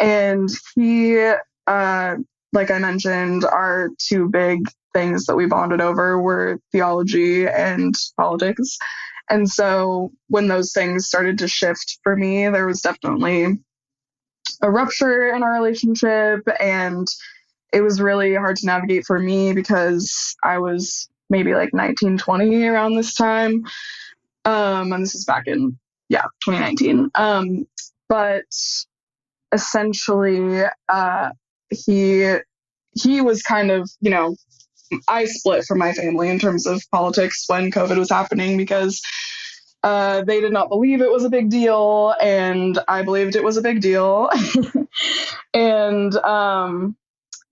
And he, like I mentioned, our two big things that we bonded over were theology and politics. And so when those things started to shift for me, there was definitely a rupture in our relationship. And it was really hard to navigate for me because I was maybe like 19, 20 around this time. And this is back in, 2019. But essentially, he was kind of, I split from my family in terms of politics when COVID was happening because they did not believe it was a big deal, and I believed it was a big deal. And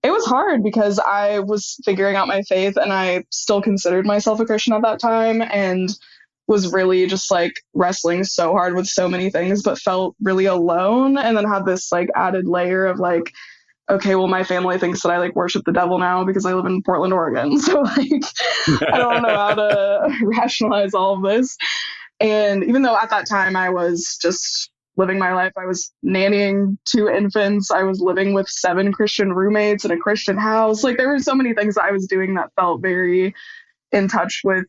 it was hard because I was figuring out my faith, and I still considered myself a Christian at that time, and was really just like wrestling so hard with so many things, but felt really alone. And then had this like added layer of like, okay, well, my family thinks that I like worship the devil now because I live in Portland, Oregon. So like, I don't know how to rationalize all of this. And even though at that time I was just living my life, I was nannying 2 infants, I was living with 7 Christian roommates in a Christian house. Like there were so many things that I was doing that felt very in touch with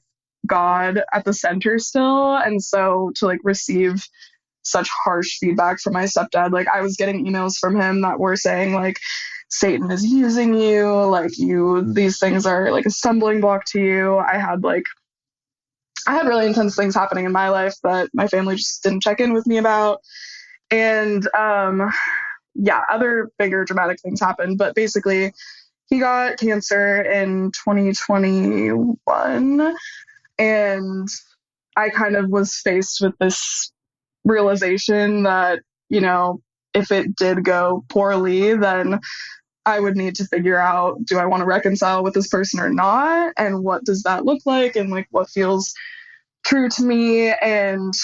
God at the center still. And so to like receive such harsh feedback from my stepdad, like I was getting emails from him that were saying like, Satan is using you, like these things are like a stumbling block to you. I had really intense things happening in my life that my family just didn't check in with me about. And other bigger dramatic things happened, but basically he got cancer in 2021, and I kind of was faced with this realization that, if it did go poorly, then I would need to figure out, do I want to reconcile with this person or not? And what does that look like? And like, what feels true to me? And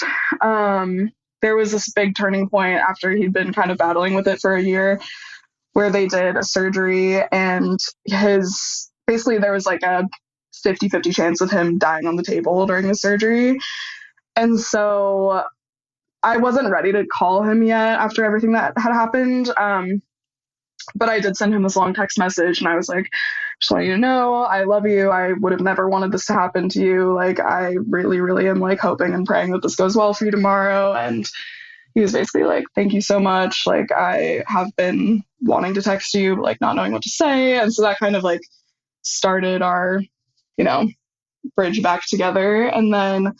there was this big turning point after he'd been kind of battling with it for a year, where they did a surgery, and basically there was like a 50-50 chance of him dying on the table during the surgery. And so I wasn't ready to call him yet after everything that had happened. But I did send him this long text message, and I was like, just want you to know, I love you. I would have never wanted this to happen to you. Like, I really, really am like hoping and praying that this goes well for you tomorrow. And he was basically like, thank you so much. Like, I have been wanting to text you, but like not knowing what to say. And so that kind of like started our, bridge back together. And then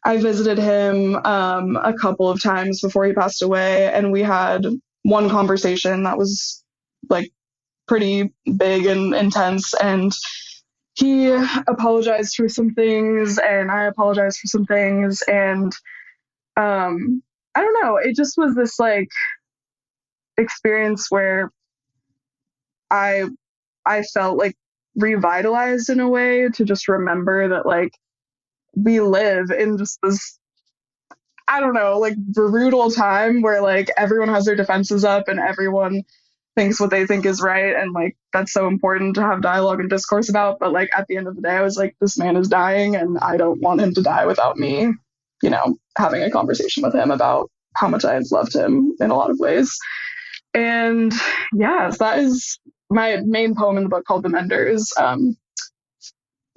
I visited him a couple of times before he passed away, and we had one conversation that was like pretty big and intense, and he apologized for some things and I apologized for some things, and I don't know, it just was this like experience where I felt like revitalized in a way to just remember that like we live in just this, I don't know, like brutal time where like everyone has their defenses up and everyone thinks what they think is right. And like, that's so important to have dialogue and discourse about. But like, at the end of the day, I was like, this man is dying and I don't want him to die without me, you know, having a conversation with him about how much I loved him in a lot of ways. And yes, that is my main poem in the book called The Mender is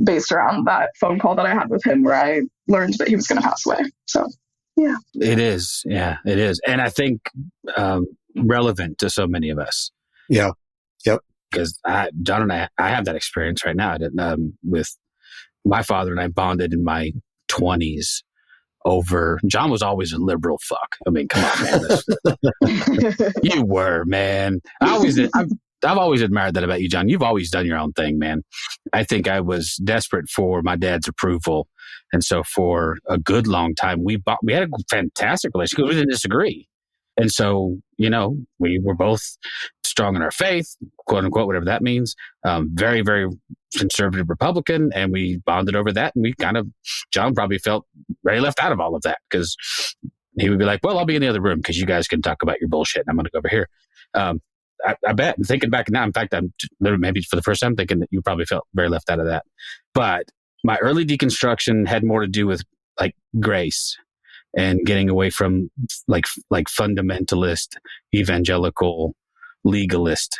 based around that phone call that I had with him where I learned that he was going to pass away. So, yeah. It is. Yeah, it is. And I think relevant to so many of us. Yeah. Yep. Because John and I have that experience right now. With my father and I bonded in my 20s over, John was always a liberal fuck. I mean, come on, man. You were, man. I've always admired that about you, John. You've always done your own thing, man. I think I was desperate for my dad's approval. And so for a good long time, we had a fantastic relationship because we didn't disagree. And so, you know, we were both strong in our faith, quote unquote, whatever that means. Very, very conservative Republican. And we bonded over that. And John probably felt very left out of all of that because he would be like, well, I'll be in the other room because you guys can talk about your bullshit. And I'm going to go over here. I bet, thinking back now, in fact, I'm maybe for the first time thinking that you probably felt very left out of that. But my early deconstruction had more to do with like grace and getting away from like fundamentalist, evangelical, legalist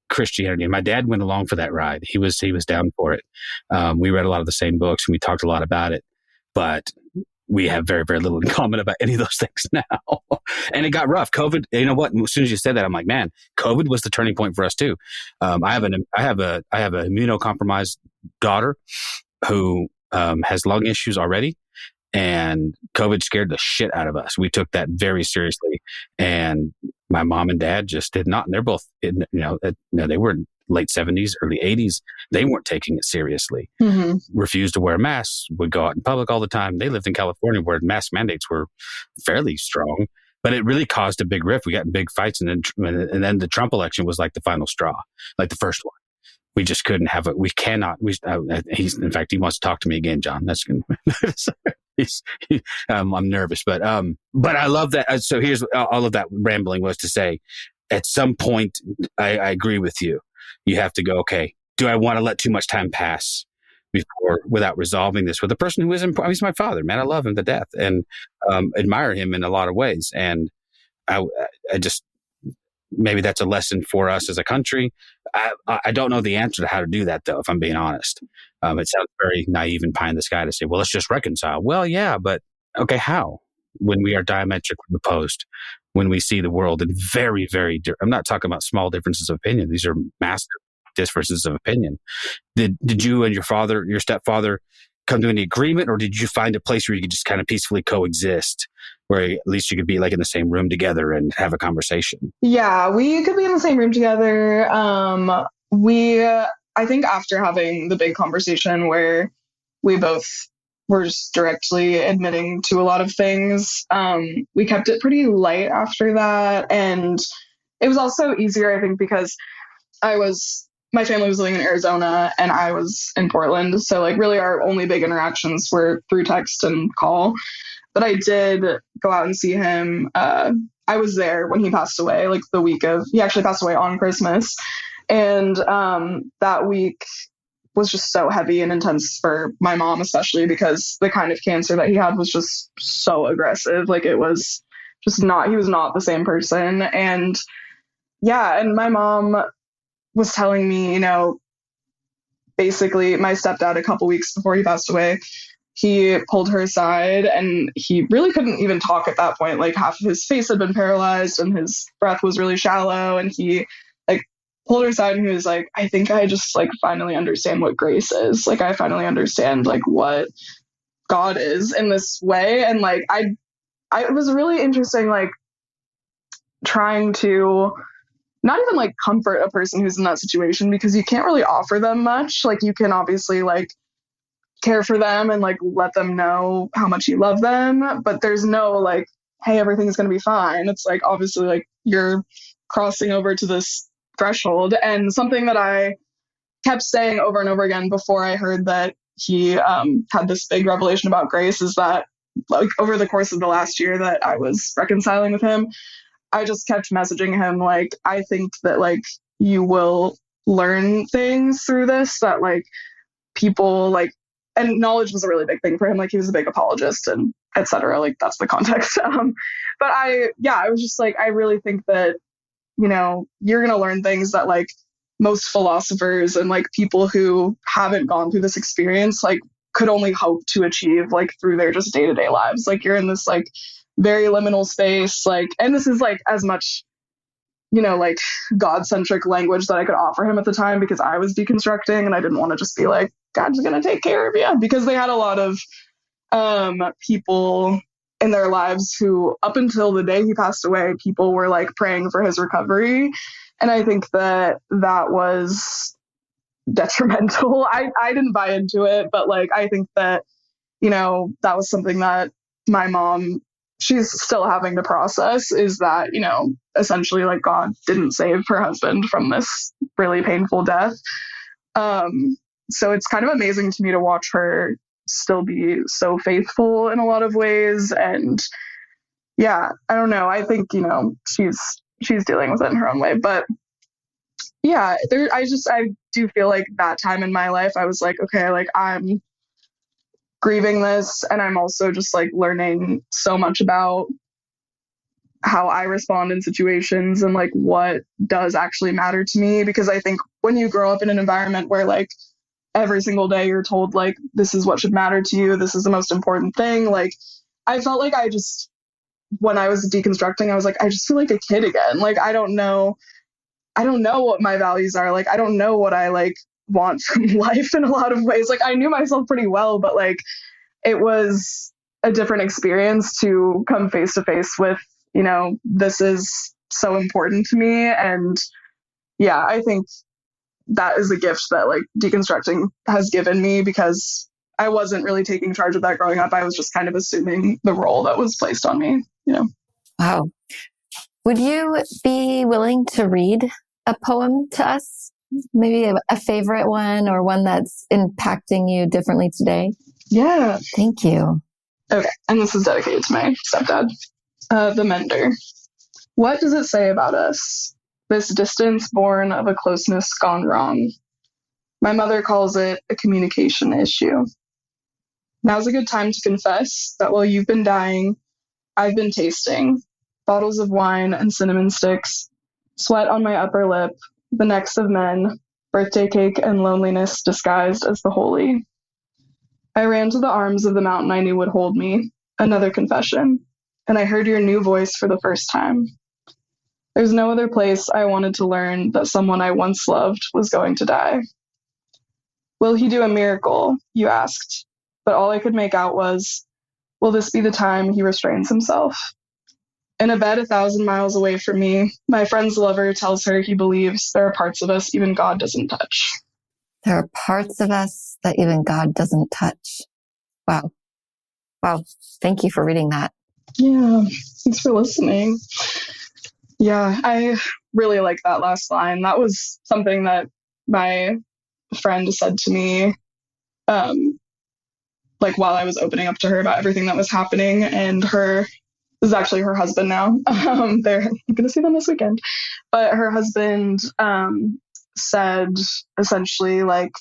Christianity. And my dad went along for that ride. He was down for it. We read a lot of the same books and we talked a lot about it, but we have very, very little in common about any of those things now. And it got rough. COVID, you know what? As soon as you said that, I'm like, man, COVID was the turning point for us too. I have an immunocompromised daughter who has lung issues already. And COVID scared the shit out of us. We took that very seriously. And my mom and dad just did not. And they're both, they were in late 70s, early 80s. They weren't taking it seriously. Mm-hmm. Refused to wear masks, would go out in public all the time. They lived in California where mask mandates were fairly strong. But it really caused a big rift. We got in big fights. And then the Trump election was like the final straw, like the first one. We just couldn't have it. We cannot. In fact, he wants to talk to me again, John. That's good. I'm nervous, but I love that. So here's all of that rambling was to say, at some point, I agree with you. You have to go, okay, do I want to let too much time pass without resolving this with a person who he's my father, man. I love him to death and admire him in a lot of ways. And I just, maybe that's a lesson for us as a country. I don't know the answer to how to do that, though, if I'm being honest. It sounds very naive and pie in the sky to say, well, let's just reconcile. Well, yeah, but okay, how? When we are diametrically opposed, when we see the world in very, very I'm not talking about small differences of opinion. These are massive differences of opinion. Did you and your stepfather come to any agreement, or did you find a place where you could just kind of peacefully coexist, where at least you could be like in the same room together and have a conversation? Yeah, we could be in the same room together. I think after having the big conversation where we both were just directly admitting to a lot of things, we kept it pretty light after that. And it was also easier, I think, because my family was living in Arizona and I was in Portland. So like really our only big interactions were through text and call. But I did go out and see him. I was there when he passed away, like he actually passed away on Christmas. And that week was just so heavy and intense for my mom, especially because the kind of cancer that he had was just so aggressive. Like it was just he was not the same person. And yeah, and my mom was telling me, basically my stepdad, a couple weeks before he passed away, he pulled her aside and he really couldn't even talk at that point. Like half of his face had been paralyzed and his breath was really shallow. And he pulled her aside and he was like, I think I just finally understand what grace is. Like I finally understand what God is in this way. And it was really interesting, trying to not even comfort a person who's in that situation, because you can't really offer them much. You can obviously care for them and let them know how much you love them, but there's no hey, everything's going to be fine. It's obviously you're crossing over to this threshold. And something that I kept saying over and over again before I heard that he had this big revelation about grace is that, like, over the course of the last year that I was reconciling with him, I just kept messaging him, like, I think that, like, you will learn things through this that, like, people, like, and knowledge was a really big thing for him. Like, he was a big apologist and etc. Like, that's the context. But I was just like, I really think that, you know, you're going to learn things that, like, most philosophers and, like, people who haven't gone through this experience, like, could only hope to achieve, like, through their just day-to-day lives. Like, you're in this, like, very liminal space, like, and this is, like, as much, you know, like, God-centric language that I could offer him at the time, because I was deconstructing and I didn't want to just be like, God's going to take care of you, because they had a lot of people in their lives who, up until the day he passed away, people were, like, praying for his recovery. And I think that that was detrimental. I didn't buy into it, but, like, I think that, you know, that was something that my mom, she's still having to process, is that, you know, essentially, like, God didn't save her husband from this really painful death. So it's kind of amazing to me to watch her still be so faithful in a lot of ways. And yeah, I don't know. I think, you know, she's dealing with it in her own way, but yeah, I do feel like that time in my life, I was like, okay, like, I'm grieving this, and I'm also just, like, learning so much about how I respond in situations and, like, what does actually matter to me. Because I think when you grow up in an environment where, like, every single day you're told, like, this is what should matter to you, this is the most important thing, like, I felt like when I was deconstructing, I was like, I just feel like a kid again. Like, I don't know what my values are. Like, I don't know what I, like, want from life in a lot of ways. Like, I knew myself pretty well, but, like, it was a different experience to come face to face with, you know, this is so important to me. And yeah, I think that is a gift that, like, deconstructing has given me, because I wasn't really taking charge of that growing up. I was just kind of assuming the role that was placed on me, you know. Wow. Would you be willing to read a poem to us? Maybe a favorite one, or one that's impacting you differently today? Yeah. Thank you. Okay. And this is dedicated to my stepdad. The Mender. What does it say about us? This distance born of a closeness gone wrong. My mother calls it a communication issue. Now's a good time to confess that while you've been dying, I've been tasting bottles of wine and cinnamon sticks, sweat on my upper lip, the necks of men, birthday cake and loneliness disguised as the holy. I ran to the arms of the mountain I knew would hold me, another confession, and I heard your new voice for the first time. There's no other place I wanted to learn that someone I once loved was going to die. Will he do a miracle? You asked, but all I could make out was, will this be the time he restrains himself? In a bed 1,000 miles away from me, my friend's lover tells her he believes there are parts of us even God doesn't touch. There are parts of us that even God doesn't touch. Wow. Wow. Thank you for reading that. Yeah, thanks for listening. Yeah, I really like that last line. That was something that my friend said to me, like, while I was opening up to her about everything that was happening. And this is actually her husband now. I'm going to see them this weekend. But her husband said essentially, like,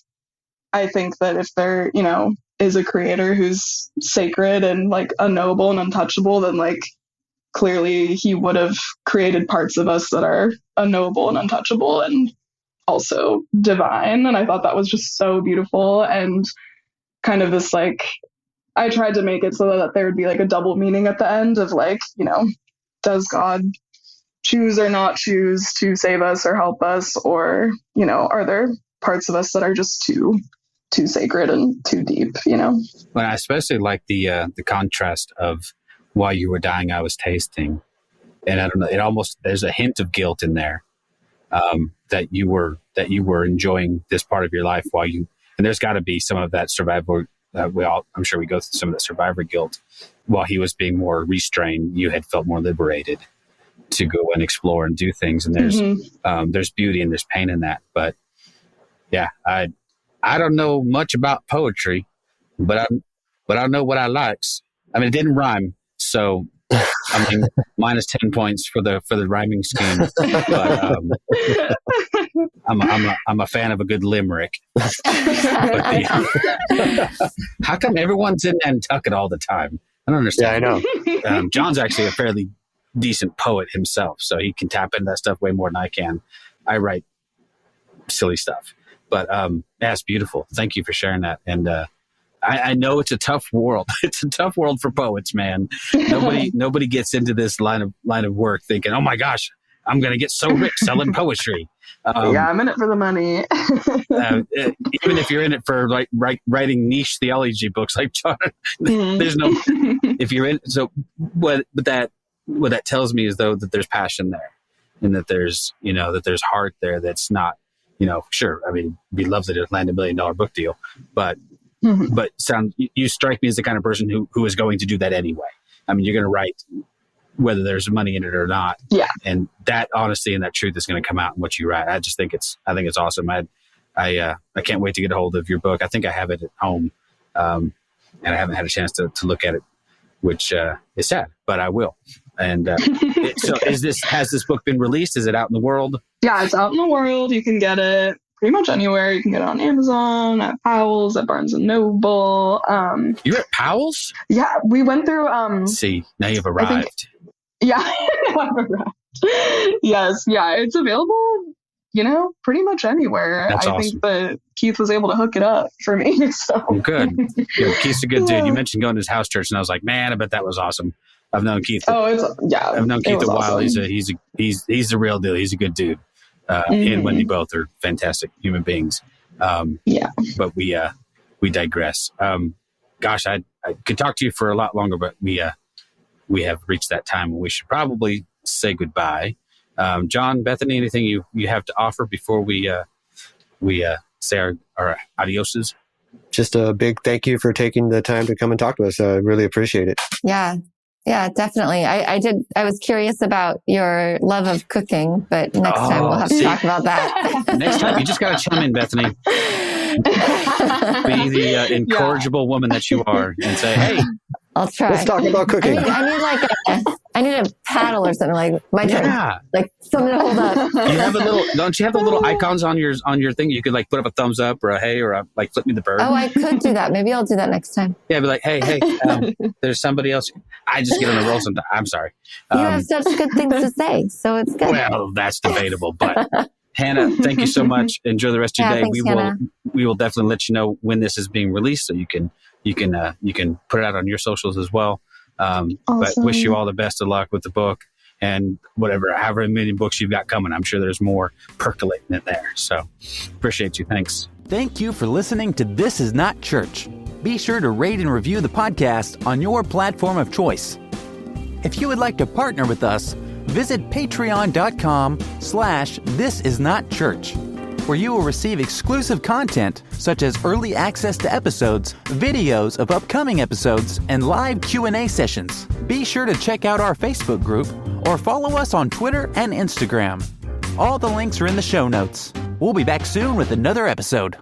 I think that if there, you know, is a creator who's sacred and, like, unknowable and untouchable, then, like, clearly he would have created parts of us that are unknowable and untouchable and also divine. And I thought that was just so beautiful. And kind of this, like, I tried to make it so that there would be, like, a double meaning at the end of, like, you know, does God choose or not choose to save us or help us? Or, you know, are there parts of us that are just too sacred and too deep, you know? Well, I especially like the contrast of while you were dying, I was tasting. And I don't know, it almost, there's a hint of guilt in there, that you were enjoying this part of your life while you, and there's got to be some of that survival. I'm sure we go through some of that survivor guilt. While he was being more restrained, you had felt more liberated to go and explore and do things. And there's beauty and there's pain in that. But Yeah, I don't know much about poetry, but I know what I likes. I mean, it didn't rhyme, so I mean, minus 10 points for the rhyming scheme. But I'm a fan of a good limerick. How come everyone's in Nantucket all the time? I don't understand. Yeah, I know. John's actually a fairly decent poet himself, so he can tap into that stuff way more than I can. I write silly stuff, but that's beautiful. Thank you for sharing that. And I know it's a tough world. It's a tough world for poets, man. Nobody gets into this line of work thinking, "Oh my gosh, I'm going to get so rich selling poetry." Yeah, I'm in it for the money. Even if you're in it for like writing niche theology books like John, there's no. If you're in, so what that tells me is though that there's passion there, and that there's heart there. That's not, sure. I mean, it'd be lovely to land $1 million book deal, but you strike me as the kind of person who is going to do that anyway. I mean, you're going to write whether there's money in it or not. Yeah. And that honesty and that truth is going to come out in what you write. I think it's awesome. I can't wait to get a hold of your book. I think I have it at home. And I haven't had a chance to look at it, which is sad, but I will. And so has this book been released? Is it out in the world? Yeah, it's out in the world. You can get it pretty much anywhere. You can get it on Amazon, at Powell's, at Barnes & Noble. You're at Powell's? Yeah, we went through... See, now you've arrived. Yeah, I've arrived. Yes, yeah, it's available, pretty much anywhere. That's awesome. I think that Keith was able to hook it up for me. So Good. Keith's a good dude. You mentioned going to his house church, and I was like, man, I bet that was awesome. I've known Keith. I've known Keith a while. Awesome. He's the real deal. He's a good dude. He and Wendy both are fantastic human beings. But we digress. Gosh, I could talk to you for a lot longer, but we have reached that time when we should probably say goodbye. John, Bethany, anything you have to offer before we say our adioses? Just a big thank you for taking the time to come and talk to us. I really appreciate it. Yeah, definitely. I was curious about your love of cooking, but next time we'll have to talk about that. Next time, you just got to chime in, Bethany. Be the incorrigible woman that you are and say, hey, I'll try. Let's talk about cooking. I need a paddle or something, like my turn. Yeah. Like something to hold up. Don't you have the little icons on your thing? You could like put up a thumbs up or a hey or a like flip me the bird. Oh, I could do that. Maybe I'll do that next time. Yeah, be like, hey, there's somebody else. I just get on a roll sometimes. I'm sorry. You have such good things to say, so it's good. Well, that's debatable, but Hannah, thank you so much. Enjoy the rest of your day. Thanks, We will definitely let you know when this is being released, so you can put it out on your socials as well. Awesome. But wish you all the best of luck with the book and however many books you've got coming. I'm sure there's more percolating in there. So appreciate you. Thanks. Thank you for listening to This Is Not Church. Be sure to rate and review the podcast on your platform of choice. If you would like to partner with us, visit patreon.com/thisisnotchurch, where you will receive exclusive content such as early access to episodes, videos of upcoming episodes, and live Q&A sessions. Be sure to check out our Facebook group or follow us on Twitter and Instagram. All the links are in the show notes. We'll be back soon with another episode.